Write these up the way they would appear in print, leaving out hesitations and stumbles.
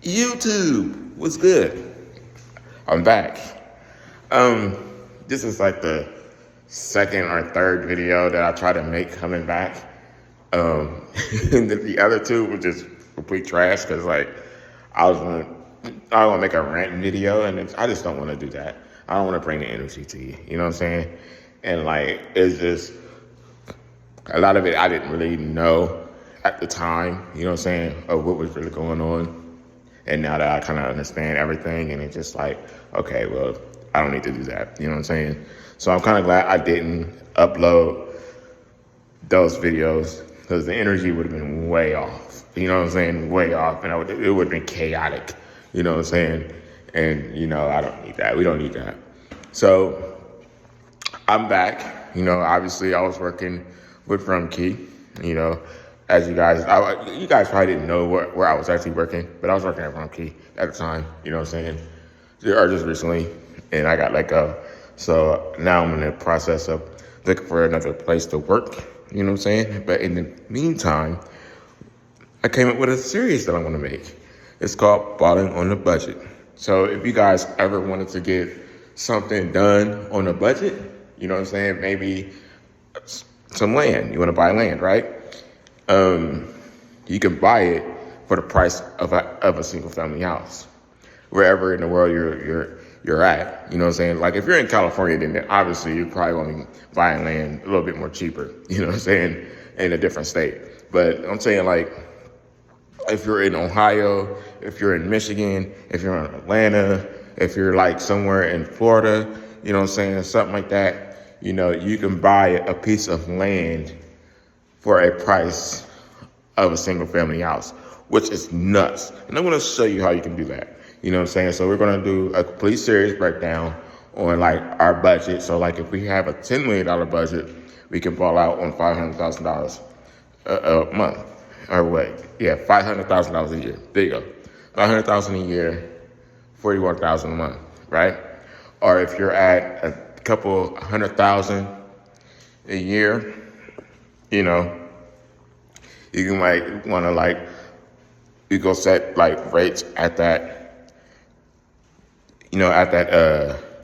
YouTube, what's good? I'm back. This is like the second or third video that I try to make coming back. And the other two were just complete trash because I want to make a rant video, and I just don't want to do that. I don't want to bring the energy to you. You know what I'm saying? And it's just a lot of it I didn't really know at the time. You know what I'm saying? Of what was really going on. And now that I kind of understand everything, and it's just like, okay, well, I don't need to do that. You know what I'm saying? So I'm kind of glad I didn't upload those videos because the energy would have been way off. You know what I'm saying? Way off. And it would have been chaotic. You know what I'm saying? And, I don't need that. We don't need that. So I'm back. Obviously I was working with Key. As you guys probably didn't know where I was actually working, but I was working at Key at the time, you know what I'm saying? Or just recently, and I got let go. So now I'm in the process of looking for another place to work, you know what I'm saying? But in the meantime, I came up with a series that I want to make. It's called Balling on the Budget. So if you guys ever wanted to get something done on a budget, you know what I'm saying? Maybe some land, you want to buy land, right? You can buy it for the price of a single family house, wherever in the world you're at. You know what I'm saying? Like if you're in California, then obviously you're probably going to be buying land a little bit more cheaper. You know what I'm saying? In a different state. But I'm saying if you're in Ohio, if you're in Michigan, if you're in Atlanta, if you're somewhere in Florida, you know what I'm saying? Something like that. You can buy a piece of land for a price of a single family house, which is nuts. And I'm going to show you how you can do that. You know what I'm saying? So we're going to do a complete series breakdown on our budget. So if we have a $10 million budget, we can ball out on $500,000 a month. Or what? Yeah, $500,000 a year. There you go. $500,000 a year, $41,000 a month, right? Or if you're at a couple 100,000 a year, you might want to you go set rates at that,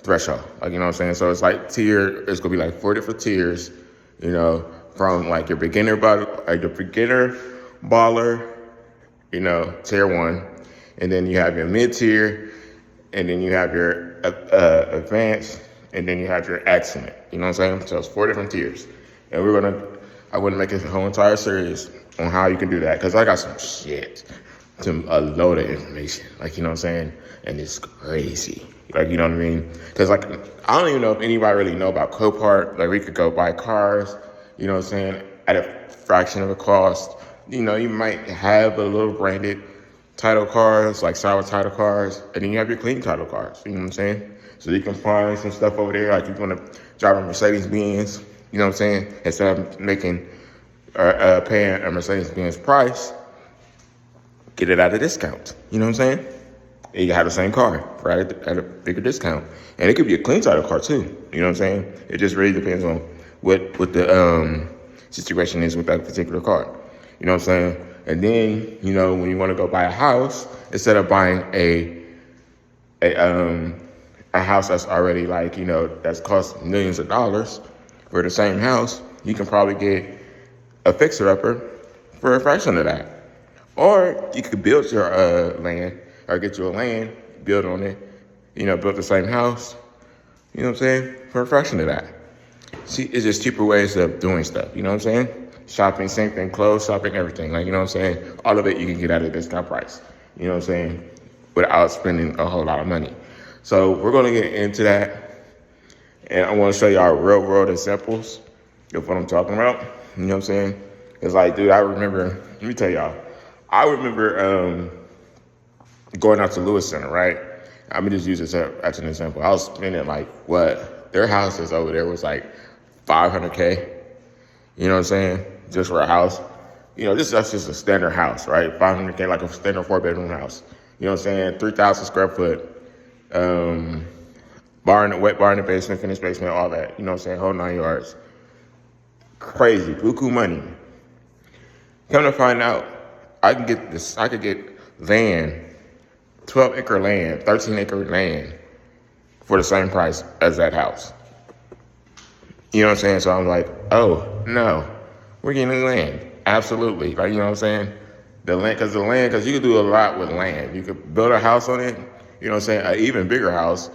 threshold. You know what I'm saying? So it's it's going to be 4 different tiers, from your beginner baller, tier 1. And then you have your mid tier, and then you have your advanced, and then you have your excellent. You know what I'm saying? So it's 4 different tiers. And I want to make a whole entire series on how you can do that. Because I got some shit, a load of information. You know what I'm saying? And it's crazy. You know what I mean? Because I don't even know if anybody really know about Copart. We could go buy cars, you know what I'm saying, at a fraction of the cost. You might have a little branded title cars, sour title cars. And then you have your clean title cars. You know what I'm saying? So you can find some stuff over there. You want to drive a Mercedes-Benz. You know what I'm saying? Instead of making or paying a Mercedes-Benz price, get it at a discount. You know what I'm saying? And you have the same car, right? At a bigger discount. And it could be a clean title car too. You know what I'm saying? It just really depends on what the situation is with that particular car. You know what I'm saying? And then, when you want to go buy a house, instead of buying a house that's already that's cost millions of dollars, for the same house, you can probably get a fixer-upper for a fraction of that. Or you could build your land, or get you a land, build on it, build the same house, you know what I'm saying, for a fraction of that. See, it's just cheaper ways of doing stuff, you know what I'm saying? Shopping, same thing, clothes, shopping, everything. You know what I'm saying? All of it you can get at a discount price, you know what I'm saying, without spending a whole lot of money. So we're going to get into that. And I want to show y'all real world examples of what I'm talking about. You know what I'm saying? It's dude, I remember, let me tell y'all, I remember going out to Lewis Center, right? I'm going to just use this as an example. I was spending their houses over there was $500K. You know what I'm saying? Just for a house. That's just a standard house, right? $500K, a standard 4-bedroom house. You know what I'm saying? 3,000 square foot. Wet bar in the basement, finished basement, all that. You know what I'm saying? Whole 9 yards. Crazy. Buku money. Come to find out, I could get land 12-acre land, 13-acre land for the same price as that house. You know what I'm saying? So I'm like, oh, no, we're getting land. Absolutely. Like, you know what I'm saying? Because you could do a lot with land. You could build a house on it, you know what I'm saying? An even bigger house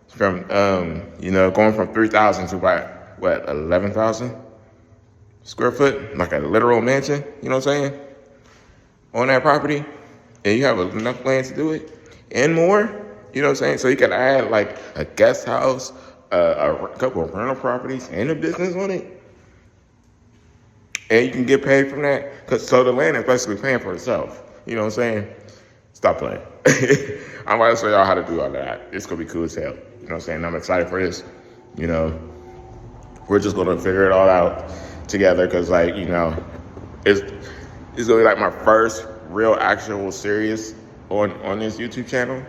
from, going from 3,000 to about, 11,000 square foot, like a literal mansion, you know what I'm saying? On that property. And you have enough land to do it and more, you know what I'm saying? So you can add like a guest house, a couple of rental properties and a business on it. And you can get paid from that. So the land is basically paying for itself. You know what I'm saying? Stop playing. I'm about to show y'all how to do all that. It's going to be cool as hell. You know what I'm saying? I'm excited for this. You know, we're just going to figure it all out together because, like, you know, it's going to be like my first real actual serious on this YouTube channel,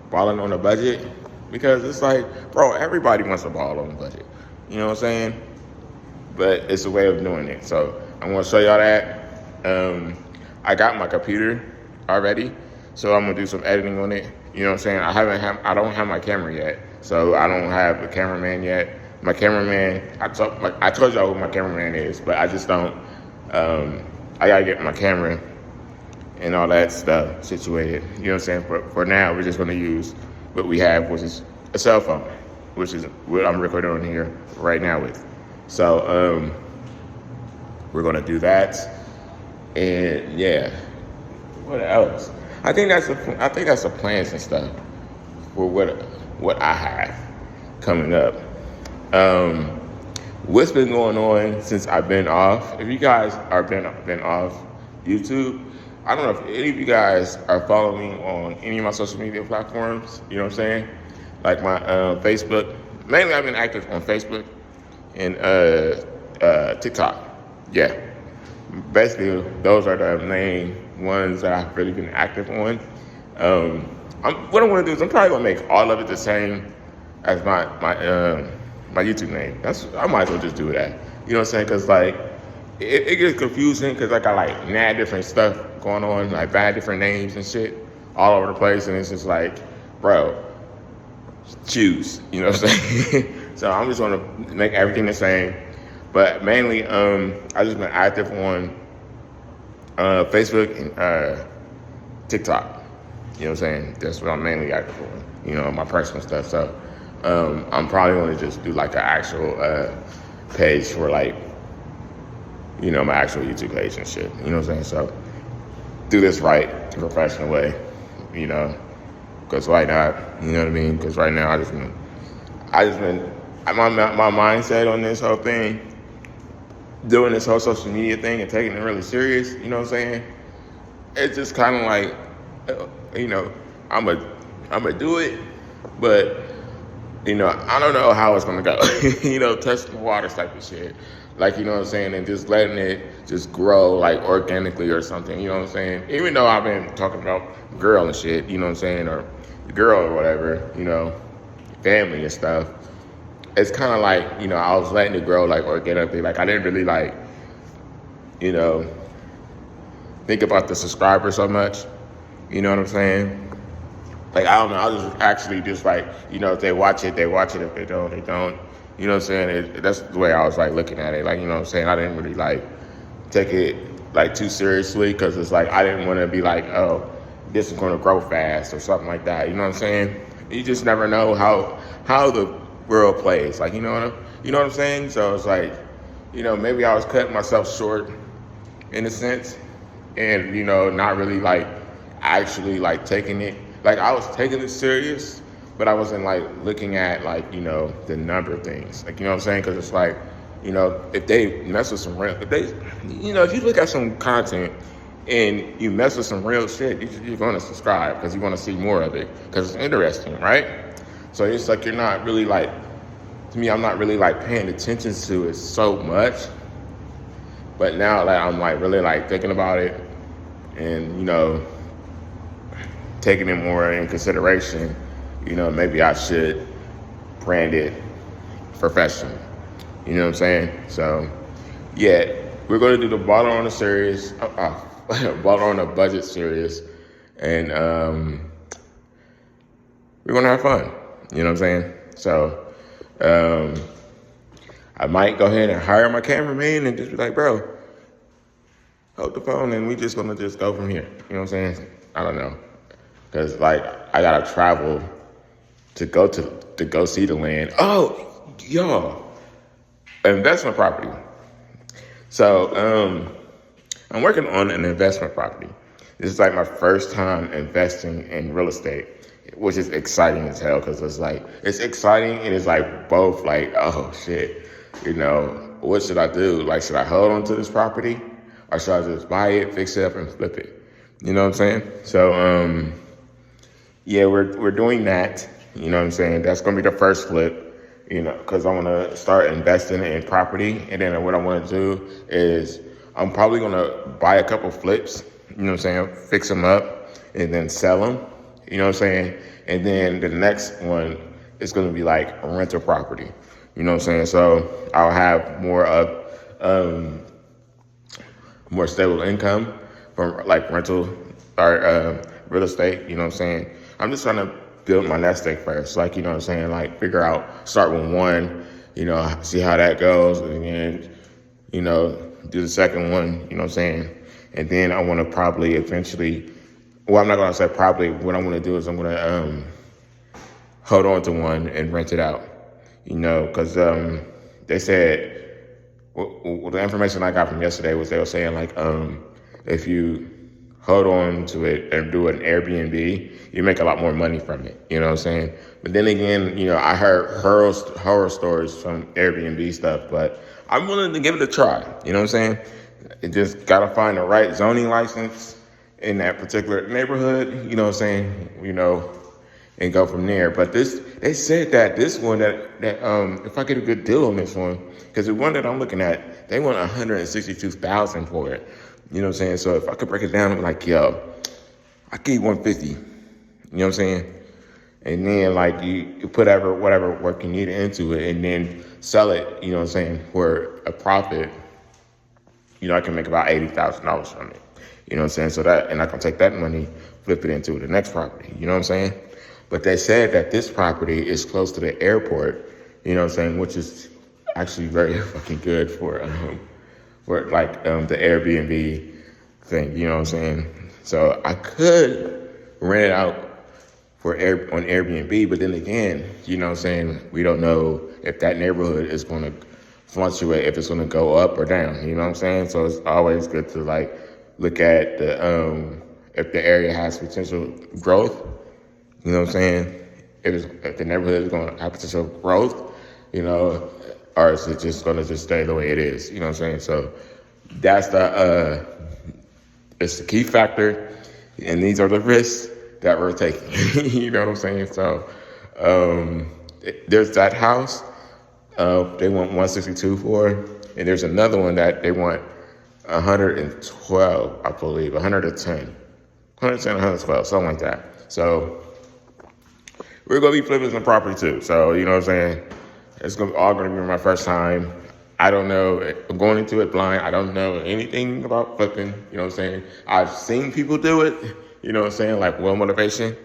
balling on a budget. Because it's like, bro, everybody wants to ball on a budget. You know what I'm saying? But it's a way of doing it. So I'm going to show y'all that. I got my computer already, so I'm going to do some editing on it. You know what I'm saying? I don't have my camera yet, so I don't have a cameraman yet. My cameraman, I told y'all who my cameraman is, but I just don't. I got to get my camera and all that stuff situated. You know what I'm saying? For now, we're just going to use what we have, which is a cell phone, which is what I'm recording on here right now with. So we're gonna do that, and yeah, what else? I think that's the plans and stuff for what I have coming up. What's been going on since I've been off? If you guys are been off YouTube, I don't know if any of you guys are following me on any of my social media platforms. You know what I'm saying? Like my Facebook. Mainly, I've been active on Facebook and TikTok. Yeah, basically those are the main ones that I've really been active on. What I'm gonna do is I'm probably gonna make all of it the same as my YouTube name. I might as well just do that. You know what I'm saying? Because like it gets confusing because I got like mad different stuff going on, like bad different names and shit all over the place, and it's just like, bro, choose. You know what I'm saying? So I'm just gonna make everything the same, but mainly I just been active on Facebook and TikTok. You know what I'm saying? That's what I'm mainly active on. You know, my personal stuff. So I'm probably gonna just do like an actual page for like, you know, my actual YouTube page and shit. You know what I'm saying? So do this right, the professional way. You know, because why not? You know what I mean? Because right now I just been my mindset on this whole thing, doing this whole social media thing and taking it really serious, you know what I'm saying? It's just kind of like, you know, I'm a do it, but, you know, I don't know how it's going to go. You know, touch the water type of shit. Like, you know what I'm saying? And just letting it just grow, like, organically or something, you know what I'm saying? Even though I've been talking about girl and shit, you know what I'm saying? Or girl or whatever, you know, family and stuff. It's kind of like, you know, I was letting it grow like organically. Like I didn't really like, you know, think about the subscribers so much. You know what I'm saying? Like, I don't know. I was just actually just like, you know, if they watch it, they watch it. If they don't, they don't. You know what I'm saying? That's the way I was like looking at it. Like, you know what I'm saying? I didn't really like take it like too seriously because it's like I didn't want to be like, oh, this is going to grow fast or something like that. You know what I'm saying? You just never know how the world plays. Like, you know what I'm saying? So it's like, you know, maybe I was cutting myself short in a sense and, you know, not really like actually like taking it. Like I was taking it serious, but I wasn't like looking at like, you know, the number of things. Like, you know what I'm saying? Because it's like, you know, if they mess with some real, if you look at some content and you mess with some real shit, you're going to subscribe because you want to see more of it because it's interesting, right? So it's like you're not really like, to me, I'm not really like paying attention to it so much. But now like I'm like really like thinking about it and, you know, taking it more in consideration, you know, maybe I should brand it professional. You know what I'm saying? So, yeah, we're going to do the Baller on a Series, Baller on a Budget series. And we're gonna have fun. You know what I'm saying? So I might go ahead and hire my cameraman and just be like, bro, hold the phone and we just gonna just go from here. You know what I'm saying? I don't know. Cause like I gotta travel to go see the land. Oh, y'all, investment property. So I'm working on an investment property. This is like my first time investing in real estate, which is exciting as hell because it's exciting and it's like both like, oh shit, what should I do? Like, should I hold on to this property or should I just buy it, fix it up and flip it? You know what I'm saying? So, yeah, we're doing that. You know what I'm saying? That's going to be the first flip, because I want to start investing in property. And then what I want to do is I'm probably going to buy a couple flips, you know what I'm saying, fix them up and then sell them, you know what I'm saying? And then the next one is going to be like a rental property, you know what I'm saying? So I'll have more stable income from like rental or real estate, you know what I'm saying? I'm just trying to build my nest egg first, like, you know what I'm saying? Like start with one, see how that goes, and then, do the second one, you know what I'm saying? And then I want to probably eventually, well, I'm not going to say probably, what I'm going to do is I'm going to hold on to one and rent it out, because they said, well, the information I got from yesterday was they were saying like, if you hold on to it and do an Airbnb, you make a lot more money from it, you know what I'm saying? But then again, I heard horror stories from Airbnb stuff, but I'm willing to give it a try, you know what I'm saying? You just gotta find the right zoning license in that particular neighborhood, you know what I'm saying? And go from there. But they said that this one that if I get a good deal on this one, because the one that I'm looking at, they want $162,000 for it. You know what I'm saying? So if I could break it down, I'm like, yo, I give you $150. You know what I'm saying? And then like you put whatever work you need into it and then sell it, you know what I'm saying, for a profit. I can make about $80,000 from it. You know what I'm saying? And I can take that money, flip it into the next property. You know what I'm saying? But they said that this property is close to the airport, you know what I'm saying, which is actually very fucking good for the Airbnb thing, you know what I'm saying? So I could rent it out on Airbnb, but then again, you know what I'm saying, we don't know if that neighborhood is going to fluctuate, if it's going to go up or down, you know what I'm saying? So it's always good to like look at if the area has potential growth, you know what I'm saying? If the neighborhood is going to have potential growth, or is it just going to just stay the way it is? You know what I'm saying? So that's it's the key factor, and these are the risks that we're taking. You know what I'm saying? So there's that house they want 162 for, and there's another one that they want 112, I believe, 110, 112, something like that. So we're going to be flipping some property too. So, you know what I'm saying? It's all going to be my first time. I don't know. I'm going into it blind. I don't know anything about flipping. You know what I'm saying? I've seen people do it. You know what I'm saying? Like Will Motivation.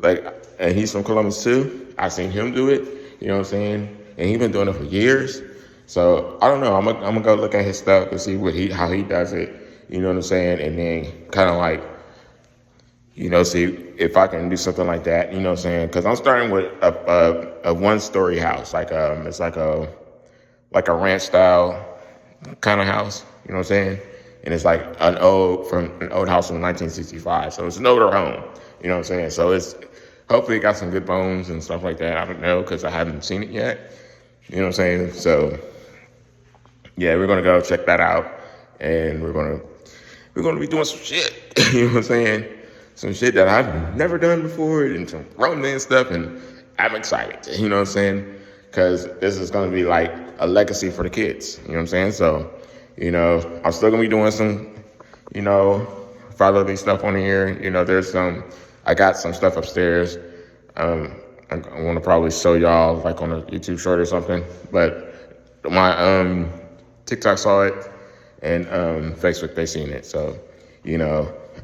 And he's from Columbus too. I've seen him do it. You know what I'm saying? And he's been doing it for years. So I don't know. I'm gonna go look at his stuff and see how he does it. You know what I'm saying? And then kind of like, see if I can do something like that. You know what I'm saying? Because I'm starting with a one-story house. It's like a ranch style kind of house. You know what I'm saying? And it's like an old house from 1965. So it's an older home. You know what I'm saying? So hopefully it got some good bones and stuff like that. I don't know because I haven't seen it yet. You know what I'm saying? So yeah, we're gonna go check that out, and we're gonna be doing some shit. You know what I'm saying? Some shit that I've never done before, and some romance stuff, and I'm excited. You know what I'm saying? Because this is gonna be like a legacy for the kids. You know what I'm saying? So, I'm still gonna be doing some, fatherly stuff on here. I got some stuff upstairs. I want to probably show y'all like on a YouTube short or something. But my TikTok saw it, and Facebook they seen it. So,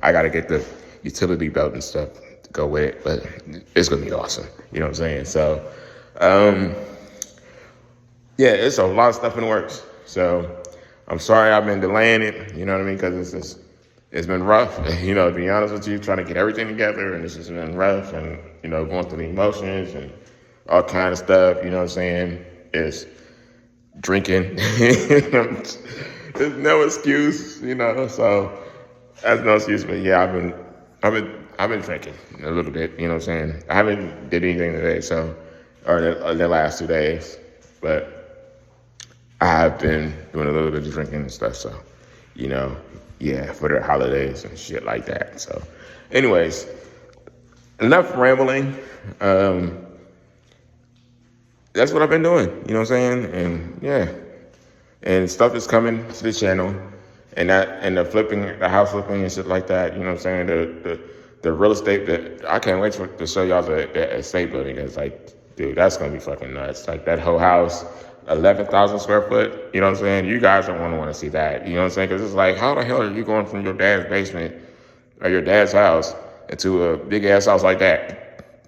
I got to get the utility belt and stuff go with it. But it's gonna be awesome. You know what I'm saying? So, um, yeah, it's a lot of stuff in the works. So I'm sorry I've been delaying it. You know what I mean? Because it's been rough. You know, to be honest with you, trying to get everything together, and it's just been rough, and you know, going through the emotions and all kind of stuff. You know what I'm saying? It's drinking. There's no excuse. You know, so that's no excuse. But yeah, I've been drinking a little bit. You know what I'm saying? I haven't did anything today, so or the last 2 days, but I've been doing a little bit of drinking and stuff, so, you know, yeah, for the holidays and shit like that. So, anyways, enough rambling. That's what I've been doing, you know what I'm saying? And, yeah, and stuff is coming to the channel, and the house flipping and shit like that, you know what I'm saying? The real estate, I can't wait to show y'all the estate building. It's like, dude, that's going to be fucking nuts. Like, that whole house, 11,000 square foot, you know what I'm saying? You guys don't want to see that, you know what I'm saying? Because it's like, how the hell are you going from your dad's basement or your dad's house into a big ass house like that?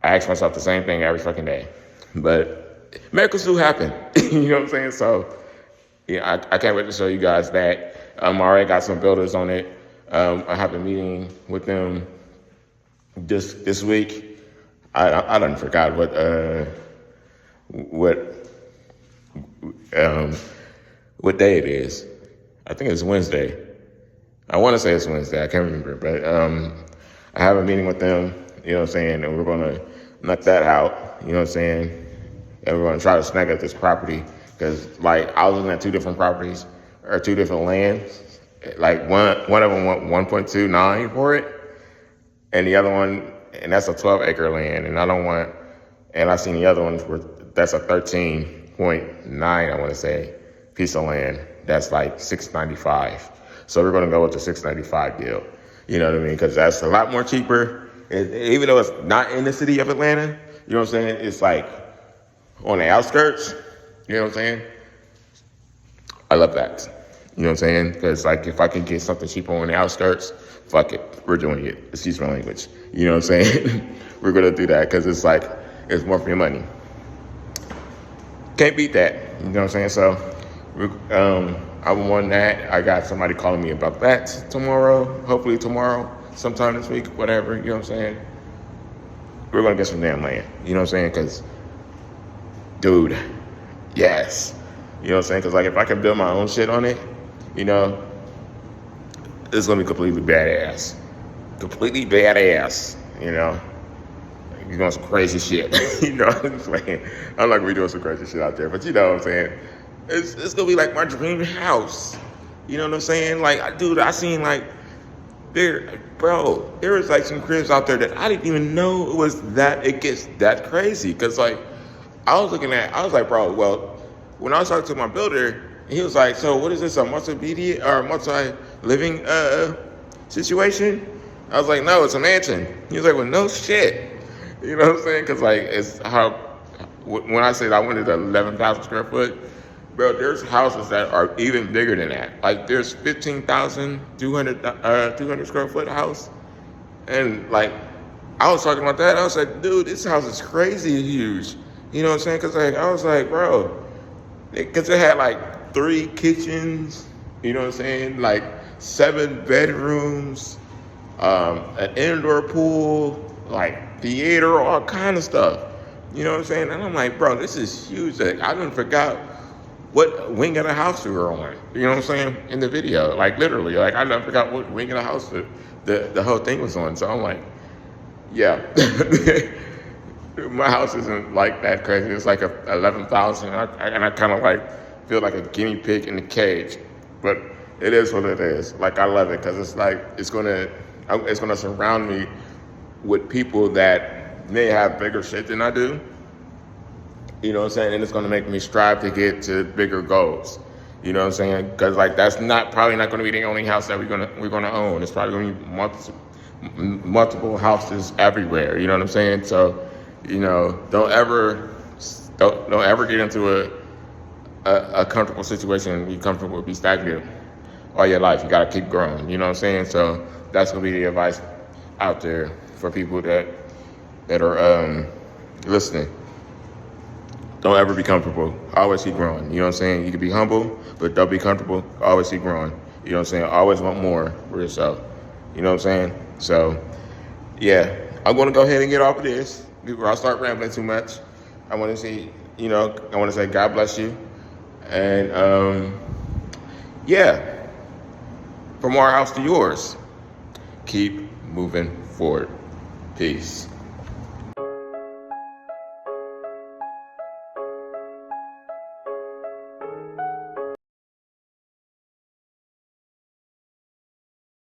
I ask myself the same thing every fucking day. But miracles do happen, you know what I'm saying? So, yeah, I can't wait to show you guys that. I already got some builders on it. I have a meeting with them this week. I done forgot what day it is. I think it's Wednesday. I want to say it's Wednesday. I can't remember, but I have a meeting with them. You know what I'm saying, and we're gonna knock that out. You know what I'm saying, and we're gonna try to snag up this property because, like, I was looking at 2 different properties or 2 different lands. Like one of them went 1.29 for it, and the other one, and that's a 12-acre land, and I seen the other ones where that's a 13.9, I want to say, piece of land. That's like $695. So we're going to go with the $695 deal. You know what I mean? Because that's a lot more cheaper. Even though it's not in the city of Atlanta, you know what I'm saying? It's like on the outskirts. You know what I'm saying? I love that. You know what I'm saying? Because, like, if I can get something cheaper on the outskirts, fuck it. We're doing it. Excuse my language. You know what I'm saying? We're going to do that because it's like, it's more for your money. Can't beat that. You know what I'm saying? So, I won that. I got somebody calling me about that tomorrow. Hopefully tomorrow, sometime this week, whatever. You know what I'm saying? We're going to get some damn land. You know what I'm saying? Because, dude, yes. You know what I'm saying? Because, like, if I can build my own shit on it, you know, it's going to be completely badass. Completely badass, you know. You're doing some crazy shit. You know what I'm saying? I'm not going to be doing some crazy shit out there, but you know what I'm saying? It's going to be like my dream house. You know what I'm saying? Like, dude, I seen, like, there was, like, some cribs out there that I didn't even know it gets that crazy. Because, like, I was like, bro, well, when I was talking to my builder, he was like, so what is this, a multi-living situation? I was like, no, it's a mansion. He was like, well, no shit. You know what I'm saying? Because, like, it's how, when I said I wanted 11,000 square foot, bro, there's houses that are even bigger than that. Like, there's 15,200 square foot house. And, like, I was talking about that. I was like, dude, this house is crazy huge. You know what I'm saying? Because, like, I was like, bro, because it had, like, 3 kitchens, you know what I'm saying? Like 7 bedrooms, an indoor pool, like theater, all kind of stuff. You know what I'm saying? And I'm like, bro, this is huge. Like, I done forgot what wing of the house we were on. You know what I'm saying? In the video, like literally, like I done forgot what wing of the house the whole thing was on. So I'm like, yeah. My house isn't like that crazy. It's like 11,000, and I kind of like feel like a guinea pig in the cage, but it is what it is. Like, I love it because it's like it's gonna surround me with people that may have bigger shit than I do. You know what I'm saying? And it's gonna make me strive to get to bigger goals. You know what I'm saying? Because, like, that's probably not gonna be the only house that we're gonna own. It's probably gonna be multiple houses everywhere. You know what I'm saying? So, you know, don't ever get into a comfortable situation and be comfortable, be stagnant all your life. You gotta keep growing. You know what I'm saying? So that's gonna be the advice out there for people that are listening. Don't ever be comfortable. Always keep growing. You know what I'm saying? You can be humble, but don't be comfortable. Always keep growing. You know what I'm saying? Always want more for yourself. You know what I'm saying? So, yeah, I'm going to go ahead and get off of this before I start rambling too much. I want to say, I want to say God bless you. And, yeah, from our house to yours, keep moving forward. Peace.